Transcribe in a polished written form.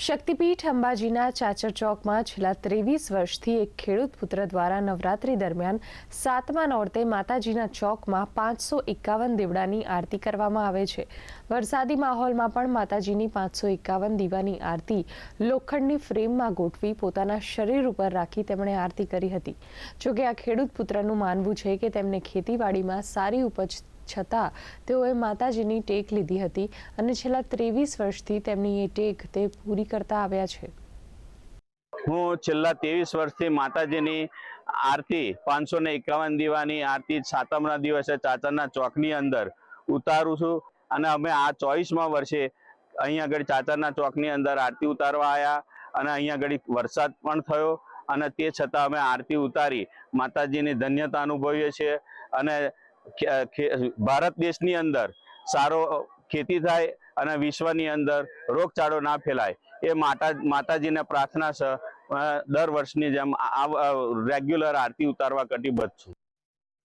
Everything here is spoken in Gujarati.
શક્તિપીઠ અંબાજીના ચાચર ચોકમાં છેલ્લા 23 વર્ષથી એક ખેડૂત પુત્ર દ્વારા નવરાત્રી દરમિયાન 7મા નોરતે માતાજીના ચોકમાં 551 દીવડાની આરતી કરવામાં આવે છે। વરસાદી માહોલમાં પણ માતાજીની 551 દીવાની આરતી લોખંડની ફ્રેમમાં ગોઠવી પોતાના શરીર ઉપર રાખી તેમણે આરતી કરી હતી। જોકે આ ખેડૂત પુત્રનું માનવું છે કે તેમને ખેતીવાડીમાં સારી ઉપજ છતાં તેઓએ માતાજીની ટેક લીધી હતી અને છેલ્લા 23 વર્ષથી તેમની એ ટેક તે પૂરી કરતા આવ્યા છે। હું છેલ્લા 23 વર્ષથી માતાજીની આરતી 551 દીવાની આરતી સાતમના દિવસે ચાચરના ચોકની અંદર ઉતારું છું અને અમે આ 24મા વર્ષે અહીંયા આગળ ચાચરના ચોકની અંદર આરતી ઉતારવા આવ્યા અને અહીંયા આગળ વરસાદ પણ થયો અને તે છતાં અમે આરતી ઉતારી માતાજીની ધન્યતા અનુભવીએ છીએ અને ભારત દેશની અંદર સારો ખેતી થાય અને વિશ્વની અંદર રોગચાળો ના ફેલાય એ માતાજીને પ્રાર્થના છે। દર વર્ષની જેમ રેગ્યુલર આરતી ઉતારવા કટિબદ્ધ છું।